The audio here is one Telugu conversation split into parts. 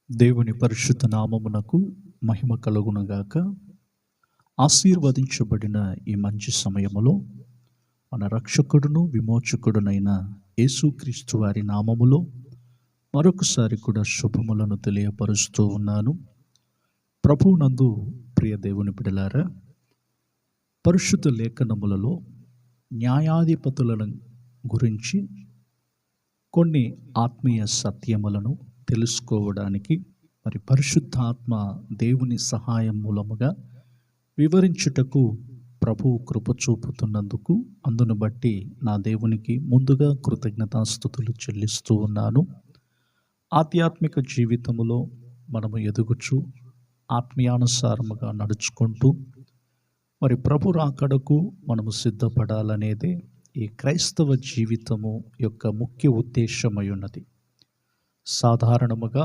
దేవుని పరిశుద్ధ నామమునకు మహిమ కలుగునుగాక. ఆశీర్వదించబడిన ఈ మంచి సమయములో మన రక్షకుడును విమోచకుడునైన యేసుక్రీస్తు వారి నామములో మరొకసారి కూడా శుభములను తెలియపరుస్తూ ఉన్నాను. ప్రభువునందు ప్రియ దేవుని బిడ్డలారా, పరిశుద్ధ లేఖనములలో న్యాయాధిపతులను గురించి కొన్ని ఆత్మీయ సత్యములను తెలుసుకోవడానికి మరి పరిశుద్ధాత్మ దేవుని సహాయం మూలముగా వివరించుటకు ప్రభువు కృప చూపుతున్నందుకు అందును బట్టి నా దేవునికి ముందుగా కృతజ్ఞతాస్తుతులు చెల్లిస్తూ ఉన్నాను. ఆధ్యాత్మిక జీవితములో మనము ఎదుగుచు ఆత్మీయానుసారముగా నడుచుకుంటూ మరి ప్రభు రాకడకు మనము సిద్ధపడాలనేదే ఈ క్రైస్తవ జీవితము యొక్క ముఖ్య ఉద్దేశమై ఉన్నది. సాధారణముగా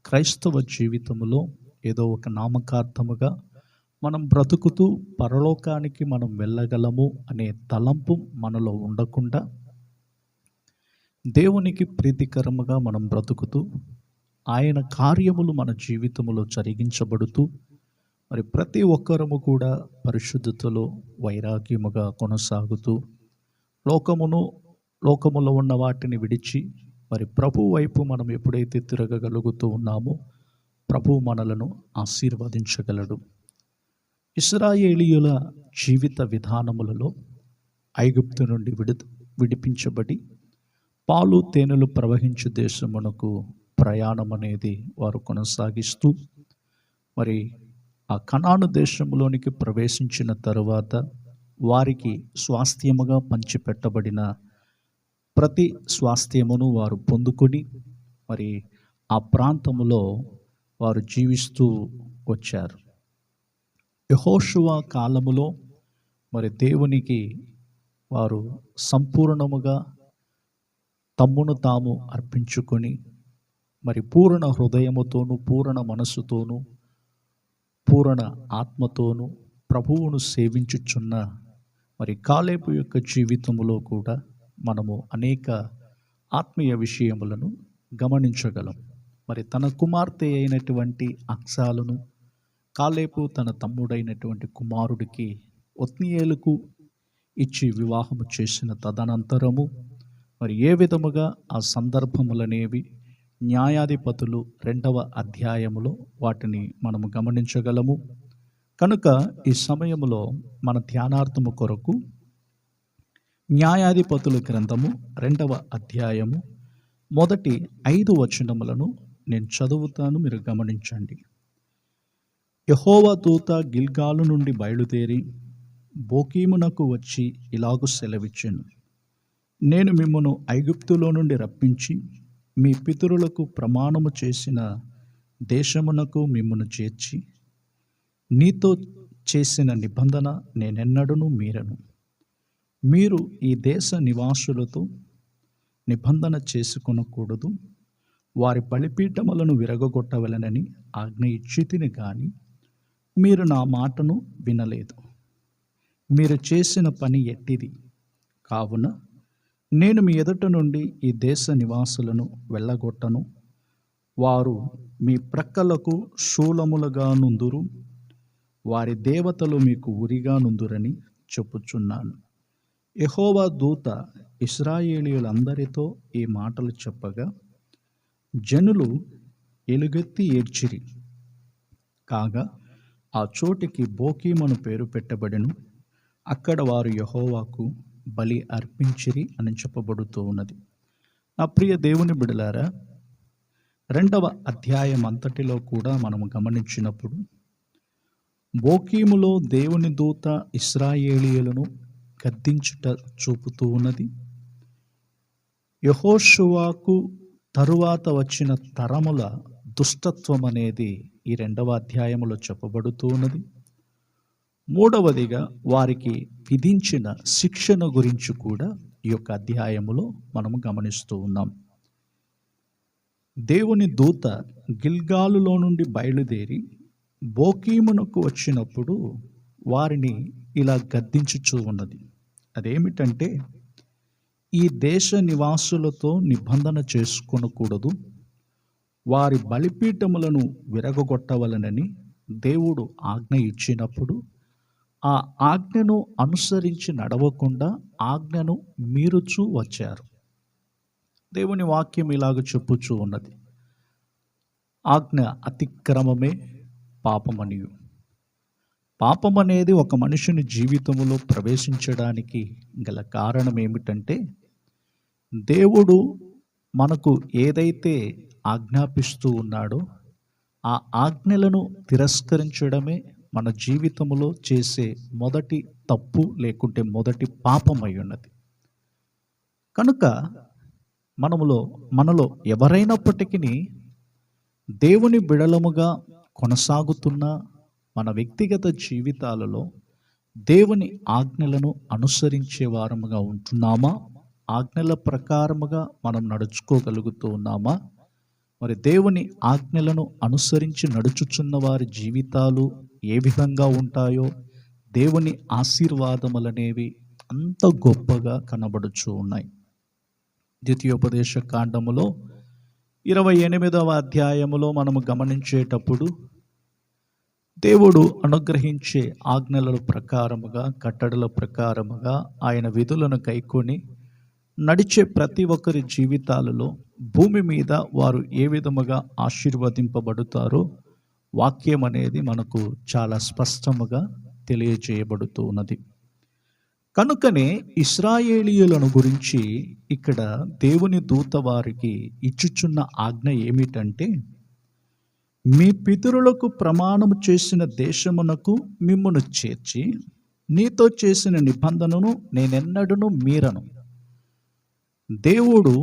క్రైస్తవ జీవితములో ఏదో ఒక నామకార్థముగా మనం బ్రతుకుతూ పరలోకానికి మనం వెళ్ళగలము అనే తలంపు మనలో ఉండకుండా, దేవునికి ప్రీతికరముగా మనం బ్రతుకుతూ ఆయన కార్యములు మన జీవితములో జరిగించబడుతూ మరి ప్రతి ఒక్కరము కూడా పరిశుద్ధతలో వైరాగ్యముగా కొనసాగుతూ లోకములో ఉన్న వాటిని విడిచి మరి ప్రభు వైపు మనం ఎప్పుడైతే తిరగగలుగుతూ ఉన్నామో ప్రభు మనలను ఆశీర్వదించగలడు. ఇశ్రాయేలీయుల జీవిత విధానములలో ఐగుప్తు నుండి విడిపించబడి పాలు తేనెలు ప్రవహించు దేశమునకు ప్రయాణం అనేది వారు కొనసాగిస్తూ మరి ఆ కనాను దేశంలోనికి ప్రవేశించిన తరువాత వారికి స్వాస్థ్యముగా పంచిపెట్టబడిన ప్రతి స్వాస్థ్యమును వారు పొందుకొని మరి ఆ ప్రాంతములో వారు జీవిస్తూ వచ్చారు. యెహోషువ కాలములో మరి దేవునికి వారు సంపూర్ణముగా తమ్మును తాము అర్పించుకొని మరి పూర్ణ హృదయముతోనూ పూర్ణ మనస్సుతోనూ పూర్ణ ఆత్మతోనూ ప్రభువును సేవించుచున్న మరి కాలేబు యొక్క జీవితములో కూడా మనము అనేక ఆత్మీయ విషయములను గమనించగలం. మరి తన కుమార్తె అయినటువంటి అక్సాలను కాలేబు తన తమ్ముడైనటువంటి కుమారుడికి ఒత్నీయేలుకు ఇచ్చి వివాహము చేసిన తదనంతరము మరి ఏ విధముగా ఆ సందర్భములనేవి న్యాయాధిపతులు 2వ అధ్యాయములో వాటిని మనము గమనించగలము. కనుక ఈ సమయములో మన ధ్యానార్థము కొరకు న్యాయాధిపతుల గ్రంథము 2వ అధ్యాయము మొదటి 5 వచనములను నేను చదువుతాను, మీరు గమనించండి. యెహోవా దూత గిల్గాలు నుండి బయలుదేరి బోకీమునకు వచ్చి ఇలాగు సెలవిచ్చెను. నేను మిమ్మును ఐగుప్తులో నుండి రప్పించి మీ పితరులకు ప్రమాణము చేసిన దేశమునకు మిమ్మును చేర్చి నీతో చేసిన నిబంధన నేనెన్నడూ మీరను. మీరు ఈ దేశ నివాసులతో నిబంధన చేసుకొనకూడదు, వారి బలిపీఠములను విరగొట్టవలెనని ఆజ్ఞ ఇచ్చితిని గాని మీరు నా మాటను వినలేదు. మీరు చేసిన పని ఎట్టిది కావున నేను మీ ఎదుట నుండి ఈ దేశ నివాసులను వెళ్ళగొట్టను. వారు మీ ప్రక్కలకు శూలములుగా నుందురు, వారి దేవతలు మీకు ఉరిగా నుందురని చెప్పుచున్నాను. యెహోవా దూత ఇశ్రాయేలీయులందరితో ఈ మాటలు చెప్పగా జనులు ఎలుగెత్తి ఏడ్చిరి. కాగా ఆ చోటికి బోకీమను పేరు పెట్టబడెను. అక్కడ వారు యెహోవాకు బలి అర్పించిరి అని చెప్పబడుతూ ఉన్నది. నా ప్రియ దేవుని బిడ్డలారా, 2వ అధ్యాయం అంతటిలో కూడా మనము గమనించినప్పుడు బోకీములో దేవుని దూత ఇశ్రాయేలీయులను గద్దించుట చూపుతూ ఉన్నది. యెహోషువకు తరువాత వచ్చిన తరముల దుష్టత్వం అనేది ఈ 2వ అధ్యాయములో చెప్పబడుతూ ఉన్నది. మూడవదిగా వారికి విధించిన శిక్షణ గురించి కూడా ఈ యొక్క అధ్యాయములో మనము గమనిస్తూ ఉన్నాం. దేవుని దూత గిల్గాలులో నుండి బయలుదేరి బోకీమునకు వచ్చినప్పుడు వారిని ఇలా గద్దించుచూ ఉన్నది. అదేమిటంటే, ఈ దేశ నివాసులతో నిబంధన చేసుకొనకూడదు, వారి బలిపీఠములను విరగగొట్టవలనని దేవుడు ఆజ్ఞ ఇచ్చినప్పుడు ఆ ఆజ్ఞను అనుసరించి నడవకుండా ఆజ్ఞను మీరుచూ వచ్చారు. దేవుని వాక్యం ఇలాగ చెప్పుచూ ఉన్నది, ఆజ్ఞ అతిక్రమమే పాపమనియు. పాపం అనేది ఒక మనుషుని జీవితంలో ప్రవేశించడానికి గల కారణం ఏమిటంటే, దేవుడు మనకు ఏదైతే ఆజ్ఞాపిస్తూ ఉన్నాడో ఆ ఆజ్ఞలను తిరస్కరించడమే మన జీవితంలో చేసే మొదటి తప్పు, లేకుంటే మొదటి పాపమై ఉన్నది. కనుక మనలో ఎవరైనప్పటికీ దేవుని బిడలముగా కొనసాగుతున్న మన వ్యక్తిగత జీవితాలలో దేవుని ఆజ్ఞలను అనుసరించే వారముగా ఉంటున్నామా? ఆజ్ఞల ప్రకారముగా మనం నడుచుకోగలుగుతూ ఉన్నామా? మరి దేవుని ఆజ్ఞలను అనుసరించి నడుచుచున్న వారి జీవితాలు ఏ విధంగా ఉంటాయో దేవుని ఆశీర్వాదములనేవి అంత గొప్పగా కనబడుచు ఉన్నాయి. ద్వితీయోపదేశ కాండములో 28వ అధ్యాయములో మనము గమనించేటప్పుడు దేవుడు అనుగ్రహించే ఆజ్ఞల ప్రకారముగా, కట్టడల ప్రకారముగా ఆయన విధులను కైకొని నడిచే ప్రతి ఒక్కరి జీవితాలలో భూమి మీద వారు ఏ విధముగా ఆశీర్వదింపబడతారో వాక్యం అనేది మనకు చాలా స్పష్టముగా తెలియజేయబడుతూ ఉన్నది. కనుకనే ఇశ్రాయేలీయులను గురించి ఇక్కడ దేవుని దూత వారికి ఇచ్చుచున్న ఆజ్ఞ ఏమిటంటే, మీ పితరులకు ప్రమాణము చేసిన దేశమునకు మిమ్మును చేర్చి నీతో చేసిన నిబంధనను నేనెన్నడూను మీరను. దేవుడు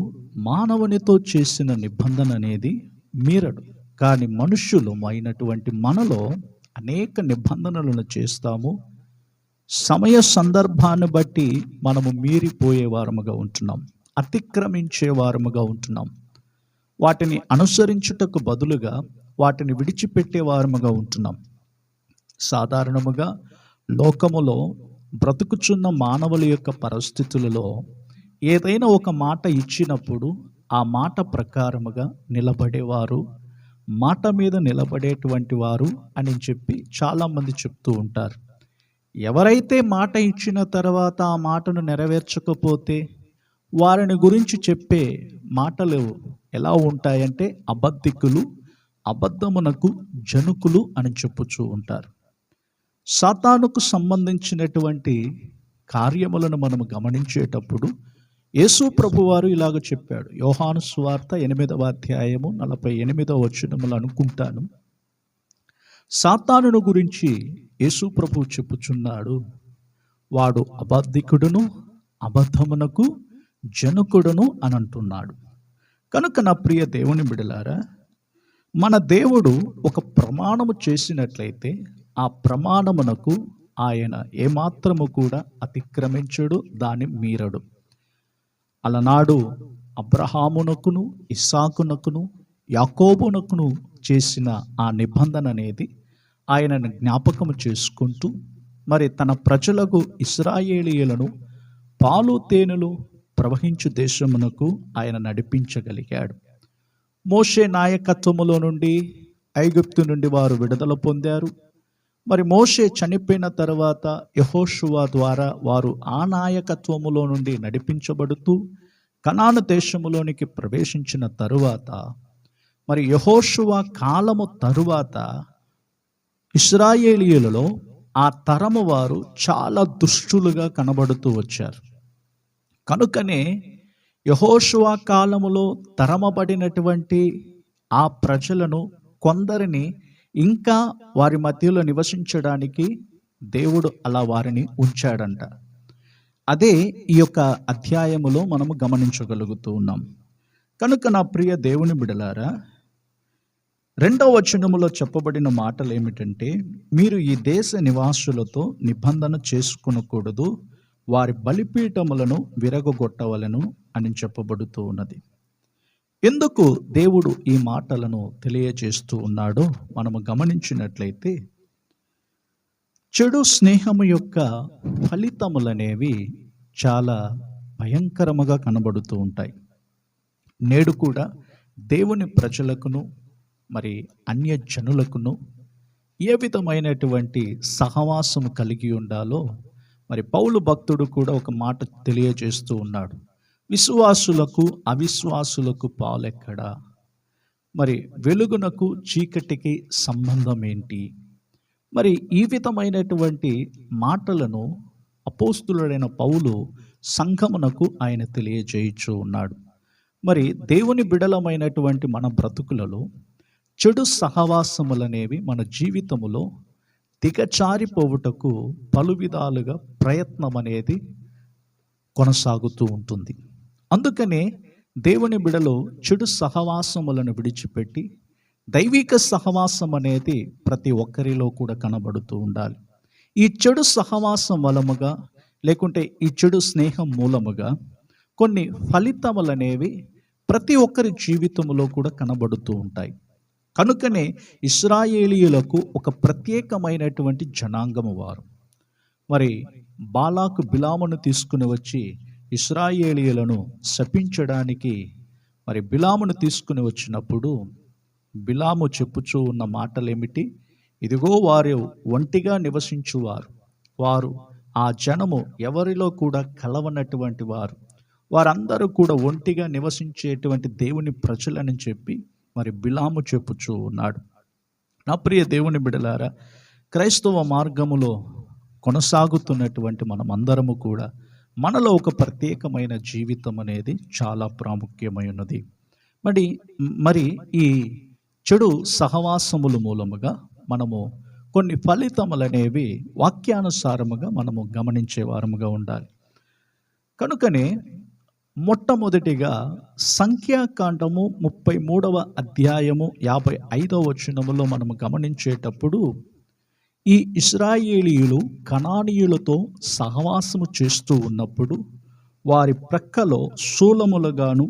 మానవునితో చేసిన నిబంధన అనేది మీరడు. కానీ మనుష్యులు అయినటువంటి మనలో అనేక నిబంధనలను చేస్తాము. సమయ సందర్భాన్ని బట్టి మనము మీరిపోయే వారముగా ఉంటున్నాం, అతిక్రమించే వారముగా ఉంటున్నాం. వాటిని అనుసరించుటకు బదులుగా వాటిని విడిచిపెట్టే వారముగా ఉంటున్నాం. సాధారణముగా లోకములో బ్రతుకుచున్న మానవుల యొక్క పరిస్థితులలో ఏదైనా ఒక మాట ఇచ్చినప్పుడు ఆ మాట ప్రకారముగా నిలబడేవారు, మాట మీద నిలబడేటువంటి వారు అని చెప్పి చాలామంది చెప్తూ ఉంటారు. ఎవరైతే మాట ఇచ్చిన తర్వాత ఆ మాటను నెరవేర్చకపోతే వారిని గురించి చెప్పే మాటలు ఎలా ఉంటాయంటే అబద్ధికులు, అబద్ధమునకు జనుకులు అని చెప్పుచూ ఉంటారు. సాతానుకు సంబంధించినటువంటి కార్యములను మనం గమనించేటప్పుడు యేసు ప్రభువారు ఇలాగ చెప్పాడు. యోహాను సువార్త 8వ అధ్యాయము 48వ వచనములు అనుకుంటాను. సాతానును గురించి యేసు ప్రభువు చెప్పుచున్నాడు, వాడు అబద్ధికుడును అబద్ధమునకు జనకుడును అని అంటున్నాడు. కనుక నా ప్రియ దేవుని బిడలారా, మన దేవుడు ఒక ప్రమాణము చేసినట్లయితే ఆ ప్రమాణమునకు ఆయన ఏమాత్రము కూడా అతిక్రమించడు, దాన్ని మీరడు. అలనాడు అబ్రహామునకును, ఇస్సాకునకును, యాకోబునకును చేసిన ఆ నిబంధన అనేది ఆయనను జ్ఞాపకము చేసుకుంటూ మరి తన ప్రజలకు ఇశ్రాయేలీయులను పాలు తేనెలు ప్రవహించు దేశమునకు ఆయన నడిపించగలిగాడు. మోషే నాయకత్వములో నుండి ఐగుప్తు నుండి వారు విడుదల పొందారు. మరి మోషే చనిపోయిన తర్వాత యెహోషువ ద్వారా వారు ఆ నాయకత్వములో నుండి నడిపించబడుతూ కనాను దేశములోనికి ప్రవేశించిన తరువాత, మరి యెహోషువ కాలము తరువాత ఇశ్రాయేలీయులలో ఆ తరము వారు చాలా దుష్టులుగా కనబడుతూ వచ్చారు. కనుకనే యెహోషువ కాలములో తరమబడినటువంటి ఆ ప్రజలను కొందరిని ఇంకా వారి మధ్యలో నివసించడానికి దేవుడు అలా వారిని ఉంచాడంట. అదే ఈ యొక్క అధ్యాయములో మనము గమనించగలుగుతూ ఉన్నాం. కనుక నా ప్రియ దేవుని బిడలారా, 2వ వచనములో చెప్పబడిన మాటలు ఏమిటంటే, మీరు ఈ దేశ నివాసులతో నిబంధన చేసుకొనకూడదు, వారి బలిపీఠములను విరగొట్టవలెను అని చెప్పబడుతూ ఉన్నది. ఎందుకు దేవుడు ఈ మాటలను తెలియజేస్తూ ఉన్నాడో మనము గమనించినట్లయితే, చెడు స్నేహము యొక్క ఫలితములనేవి చాలా భయంకరముగా కనబడుతూ ఉంటాయి. నేడు కూడా దేవుని ప్రజలకును మరి అన్యజనులకును ఏ విధమైనటువంటి సహవాసము కలిగి ఉండాలో మరి పౌలు భక్తుడు కూడా ఒక మాట తెలియజేస్తూ ఉన్నాడు. విశ్వాసులకు అవిశ్వాసులకు పాలెక్కడా, మరి వెలుగునకు చీకటికి సంబంధం ఏంటి? మరి ఈ విధమైనటువంటి మాటలను అపోస్తులుడైన పౌలు సంఘమునకు ఆయన తెలియజేయుచూ ఉన్నాడు. మరి దేవుని బిడలమైనటువంటి మన బ్రతుకులలో చెడు సహవాసములనేవి మన జీవితములో దిగజారిపోవుటకు పలు విధాలుగా ప్రయత్నం అనేది కొనసాగుతూ ఉంటుంది. అందుకనే దేవుని బిడలో చెడు సహవాసములను విడిచిపెట్టి దైవిక సహవాసం అనేది ప్రతి ఒక్కరిలో కూడా కనబడుతూ ఉండాలి. ఈ చెడు సహవాసం మూలముగా లేకుంటే ఈ చెడు స్నేహం మూలముగా కొన్ని ఫలితములనేవి ప్రతి ఒక్కరి జీవితంలో కూడా కనబడుతూ ఉంటాయి. కనుకనే ఇశ్రాయేలీయులకు ఒక ప్రత్యేకమైనటువంటి జనాంగము వారు. మరి బాలాకు బిలామును తీసుకుని వచ్చి ఇశ్రాయేలీయులను శపించడానికి మరి బిలామును తీసుకుని వచ్చినప్పుడు బిలాము చెప్పుచూ ఉన్న మాటలేమిటి? ఇదిగో వారు ఒంటిగా నివసించువారు, వారు ఆ జనము ఎవరిలో కూడా కలవనటువంటి వారు, వారందరూ కూడా ఒంటిగా నివసించేటువంటి దేవుని ప్రజలని చెప్పి మరి బిలాము చెప్పుచూ ఉన్నాడు. నా ప్రియ దేవుని బిడలారా, క్రైస్తవ మార్గములో కొనసాగుతున్నటువంటి మనమందరము కూడా మనలో ఒక ప్రత్యేకమైన జీవితం అనేది చాలా ప్రాముఖ్యమైనది. మరి ఈ చెడు సహవాసముల మూలముగా మనము కొన్ని ఫలితములనేవి వాక్యానుసారముగా మనము గమనించే వారముగా ఉండాలి. కనుకనే మొట్టమొదటిగా సంఖ్యాకాండము 33వ అధ్యాయము 55వ వచనములో మనము గమనించేటప్పుడు ఈ ఇశ్రాయేలీయులు కనానీయులతో సహవాసము చేస్తూ ఉన్నప్పుడు వారి ప్రక్కలో శూలములుగాను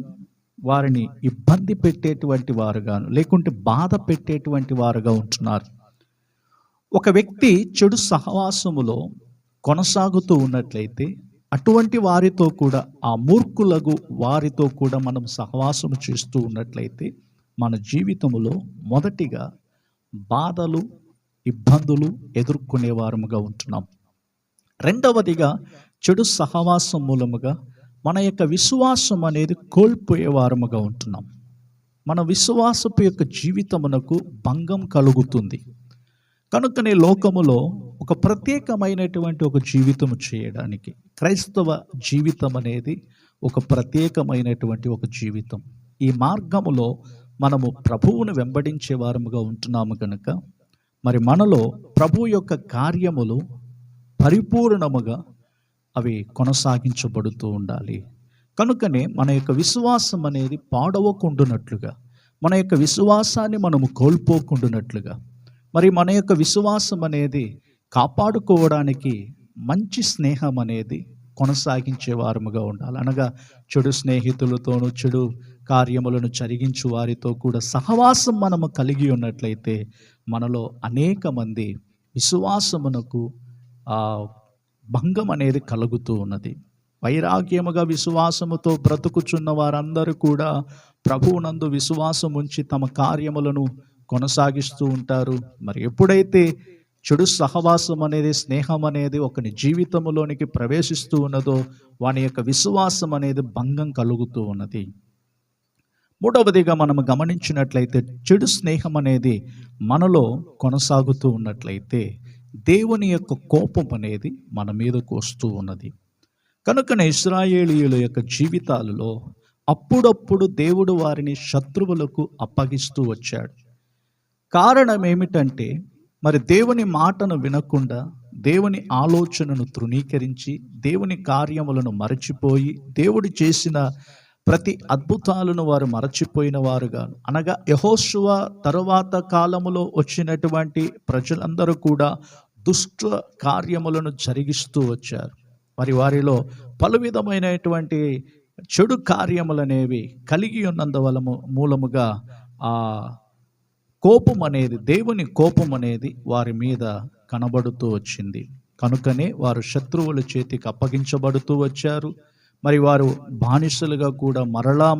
వారిని ఇబ్బంది పెట్టేటువంటి వారుగాను లేకుంటే బాధ పెట్టేటువంటి వారుగా ఉంటున్నారు. ఒక వ్యక్తి చెడు సహవాసములో కొనసాగుతూ ఉన్నట్లయితే అటువంటి వారితో కూడా, ఆ మూర్ఖులకు వారితో కూడా మనం సహవాసము చేస్తూ ఉన్నట్లయితే మన జీవితంలో మొదటిగా బాధలు ఇబ్బందులు ఎదుర్కొనే వారముగా ఉంటున్నాం. రెండవదిగా చెడు సహవాసం మూలముగా మన యొక్క విశ్వాసం అనేది కోల్పోయే వారముగా ఉంటున్నాం. మన విశ్వాసపు యొక్క జీవితమునకు భంగం కలుగుతుంది. కనుకనే లోకములో ఒక ప్రత్యేకమైనటువంటి ఒక జీవితం చేయడానికి క్రైస్తవ జీవితం అనేది ఒక ప్రత్యేకమైనటువంటి ఒక జీవితం. ఈ మార్గములో మనము ప్రభువును వెంబడించే వారముగా ఉంటున్నాము కనుక మరి మనలో ప్రభు యొక్క కార్యములు పరిపూర్ణముగా అవి కొనసాగించబడుతూ ఉండాలి. కనుకనే మన యొక్క విశ్వాసం అనేది పాడవకుండునట్లుగా, మన యొక్క విశ్వాసాన్ని మనము కోల్పోకుండునట్లుగా, మరి మన యొక్క విశ్వాసం అనేది కాపాడుకోవడానికి మంచి స్నేహం అనేది కొనసాగించే వారముగా ఉండాలి. అనగా చెడు స్నేహితులతోనూ చెడు కార్యములను జరిగించు వారితో కూడా సహవాసం మనము కలిగి ఉన్నట్లయితే మనలో అనేక మంది విశ్వాసమునకు భంగం అనేది కలుగుతూ ఉన్నది. వైరాగ్యముగా విశ్వాసముతో బ్రతుకుచున్న వారందరూ కూడా ప్రభువునందు విశ్వాసం ఉంచి తమ కార్యములను కొనసాగిస్తూ ఉంటారు. మరి ఎప్పుడైతే చెడు సహవాసం అనేది స్నేహం అనేది ఒకని జీవితంలోనికి ప్రవేశిస్తూ ఉన్నదో వాని యొక్క విశ్వాసం అనేది భంగం కలుగుతూ ఉన్నది. మూడవదిగా మనం గమనించినట్లయితే చెడు స్నేహం అనేది మనలో కొనసాగుతూ ఉన్నట్లయితే దేవుని యొక్క కోపం అనేది మన మీదకు వస్తూ ఉన్నది. కనుకనే ఇశ్రాయేలీయుల యొక్క జీవితాలలో అప్పుడప్పుడు దేవుడు వారిని శత్రువులకు అప్పగిస్తూ వచ్చాడు. కారణం ఏమిటంటే మరి దేవుని మాటను వినకుండా దేవుని ఆలోచనను తృణీకరించి దేవుని కార్యములను మరచిపోయి దేవుడు చేసిన ప్రతి అద్భుతాలను వారు మరచిపోయిన వారుగాను, అనగా యెహోషువ తరువాత కాలములో వచ్చినటువంటి ప్రజలందరూ కూడా దుష్ట కార్యములను జరిగిస్తూ వచ్చారు. మరి వారిలో పలు విధమైనటువంటి చెడు కార్యములనేవి కలిగి ఉన్నందువల్ల మూలముగా ఆ కోపం అనేది, దేవుని కోపం అనేది వారి మీద కనబడుతూ వచ్చింది. కనుకనే వారు శత్రువుల చేతికి అప్పగించబడుతూ వచ్చారు. మరి వారు బానిసలుగా కూడా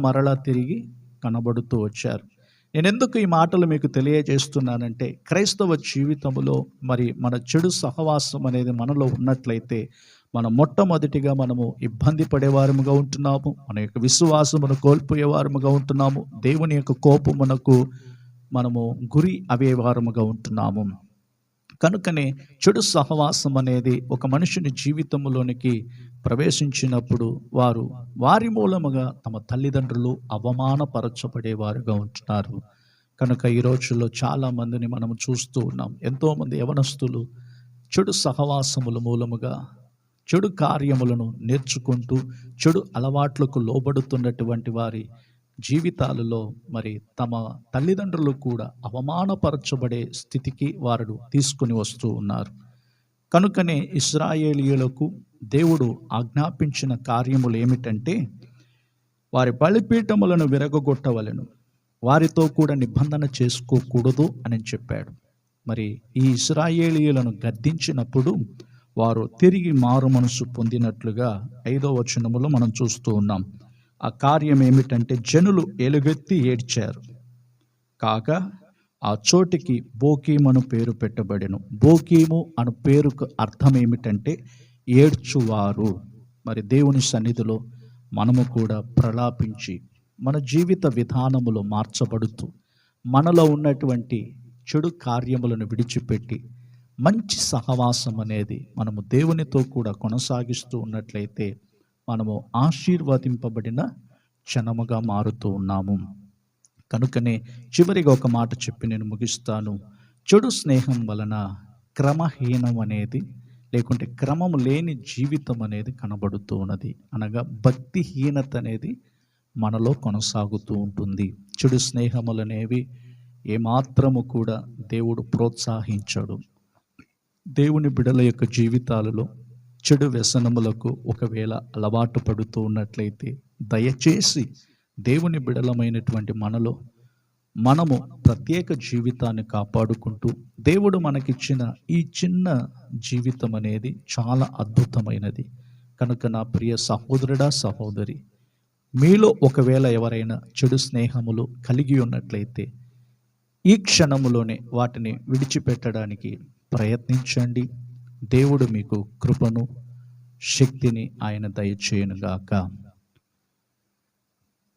మరలా తిరిగి కనబడుతూ వచ్చారు. నేను ఎందుకు ఈ మాటలు మీకు తెలియజేస్తున్నానంటే, క్రైస్తవ జీవితంలో మరి మన చెడు సహవాసం అనేది మనలో ఉన్నట్లయితే మనం మొట్టమొదటిగా మనము ఇబ్బంది పడేవారముగా ఉంటున్నాము, మన యొక్క విశ్వాసమును కోల్పోయేవారముగా ఉంటున్నాము, దేవుని యొక్క కోపమునకు మనము గురి అయ్యేవారముగా ఉంటున్నాము. కనుకనే చెడు సహవాసం అనేది ఒక మనుషుని జీవితంలోనికి ప్రవేశించినప్పుడు వారి మూలముగా తమ తల్లిదండ్రులు అవమానపరచబడేవారుగా ఉంటున్నారు. కనుక ఈ రోజుల్లో చాలామందిని మనం చూస్తూ ఉన్నాం. ఎంతోమంది యవనస్తులు చెడు సహవాసముల మూలముగా చెడు కార్యములను నేర్చుకుంటూ చెడు అలవాట్లకు లోబడుతున్నటువంటి వారి జీవితాలలో మరి తమ తల్లిదండ్రులు కూడా అవమానపరచబడే స్థితికి వారు తీసుకుని వస్తూ ఉన్నారు. కనుకనే ఇశ్రాయేలీయులకు దేవుడు ఆజ్ఞాపించిన కార్యములు ఏమిటంటే, వారి బలిపీఠములను విరగొట్టవలెను, వారితో కూడా నిబంధన చేసుకోకూడదు అని చెప్పాడు. మరి ఈ ఇశ్రాయేలీయులను గద్దించినప్పుడు వారు తిరిగి మారు మనసు పొందినట్లుగా 5వ వచనములో మనం చూస్తూ ఉన్నాం. ఆ కార్యం ఏమిటంటే, జనులు ఎలుగెత్తి ఏడ్చారు కాగా ఆ చోటికి బోకీము అను పేరు పెట్టబడెను. బోకీము అను పేరుకు అర్థం ఏమిటంటే ఏడ్చువారు. మరి దేవుని సన్నిధిలో మనము కూడా ప్రలాపించి మన జీవిత విధానములో మార్చబడుతూ మనలో ఉన్నటువంటి చెడు కార్యములను విడిచిపెట్టి మంచి సహవాసం అనేది మనము దేవునితో కూడా కొనసాగిస్తూ ఉన్నట్లయితే మనము ఆశీర్వదింపబడిన క్షణముగా మారుతూ ఉన్నాము. కనుకనే చివరిగా ఒక మాట చెప్పి నేను ముగిస్తాను. చెడు స్నేహం వలన క్రమహీనం అనేది లేకుంటే క్రమం లేని జీవితం అనేది కనబడుతూ ఉన్నది. అనగా భక్తిహీనత అనేది మనలో కొనసాగుతూ ఉంటుంది. చెడు స్నేహములనేవి ఏమాత్రము కూడా దేవుడు ప్రోత్సహించడు. దేవుని బిడ్డల యొక్క జీవితాలలో చెడు వ్యసనములకు ఒకవేళ అలవాటు పడుతూ ఉన్నట్లయితే దయచేసి దేవుని బిడలమైనటువంటి మనము ప్రత్యేక జీవితాన్ని కాపాడుకుంటూ దేవుడు మనకిచ్చిన ఈ చిన్న జీవితం అనేది చాలా అద్భుతమైనది. కనుక నా ప్రియ సహోదరుడా, సహోదరి, మీలో ఒకవేళ ఎవరైనా చెడు స్నేహములు కలిగి ఉన్నట్లయితే ఈ క్షణములోనే వాటిని విడిచిపెట్టడానికి ప్రయత్నించండి. దేవుడు మీకు కృపను, శక్తిని ఆయన దయచేయునుగాక.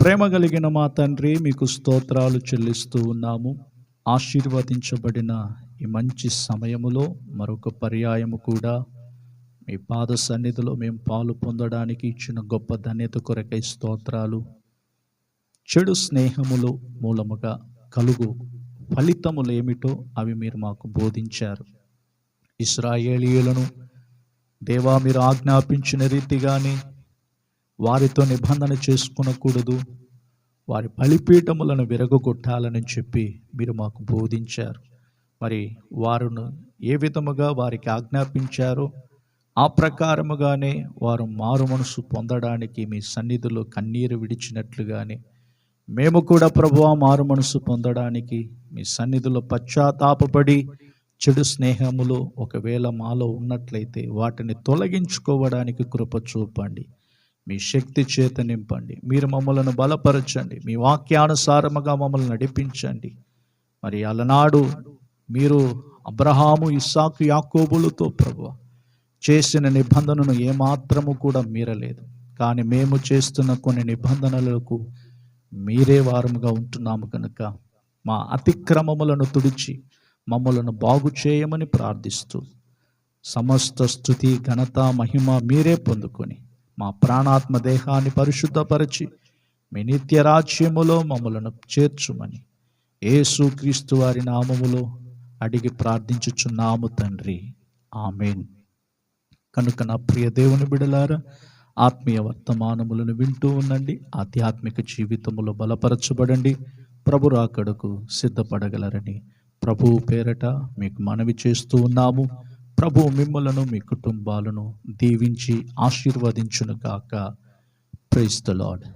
ప్రేమ కలిగిన మా తండ్రి, మీకు స్తోత్రాలు చెల్లిస్తూ ఉన్నాము. ఆశీర్వదించబడిన ఈ మంచి సమయములో మరొక పర్యాయము కూడా మీ పాద సన్నిధిలో మేము పాలు పొందడానికి ఇచ్చిన గొప్ప ధన్యత కొరకై స్తోత్రాలు. చెడు స్నేహములు మూలముగా కలుగు ఫలితములు ఏమిటో అవి మీరు మాకు బోధించారు. ఇశ్రాయేలీయులను దేవా మీరు ఆజ్ఞాపించిన రీతిగానే వారితో నిబంధన చేసుకునకూడదు, వారి బలిపీఠములను విరగొట్టాలని చెప్పి మీరు మాకు బోధించారు. మరి వారును ఏ విధముగా వారికి ఆజ్ఞాపించారో ఆ ప్రకారముగానే వారు మారు మనసు పొందడానికి మీ సన్నిధిలో కన్నీరు విడిచినట్లుగానే మేము కూడా ప్రభువా మారు మనసు పొందడానికి మీ సన్నిధిలో పశ్చాత్తాపపడి చెడు స్నేహములు ఒకవేళ మాలో ఉన్నట్లయితే వాటిని తొలగించుకోవడానికి కృప చూపండి. మీ శక్తి చేత నింపండి. మీరు మమ్మలను బలపరచండి. మీ వాక్యానుసారముగా మమ్మల్ని నడిపించండి. మరి అలనాడు మీరు అబ్రహాము, ఇస్సాకు, యాకోబులతో ప్రభువా చేసిన నిబంధనను ఏమాత్రము కూడా మీరలేదు. కానీ మేము చేస్తున్న కొన్ని నిబంధనలకు మీరే వారముగా ఉంటున్నాము. కనుక మా అతిక్రమములను తుడిచి మమ్మలను బాగు చేయమని ప్రార్థిస్తూ సమస్త స్తుతి, ఘనత, మహిమ మీరే పొందుకొని మా ప్రాణాత్మ దేహాన్ని పరిశుద్ధపరచి మీ నిత్య రాజ్యములో మమ్మలను చేర్చుమని యేసుక్రీస్తు వారి నామములో అడిగి ప్రార్థించుచున్నాము తండ్రి, ఆమేన్. కనుక నా ప్రియ దేవుని బిడలారా, ఆత్మీయ వర్తమానములను వింటూ ఉండండి. ఆధ్యాత్మిక జీవితములో బలపరచబడండి. ప్రభు రాకడకు సిద్ధపడగలరని ప్రభువు పేరట మీకు మనవి చేస్తూ ఉన్నాము. ప్రభు మిమ్మలను, మీ కుటుంబాలను దీవించి ఆశీర్వదించును గాక. Praise the lord.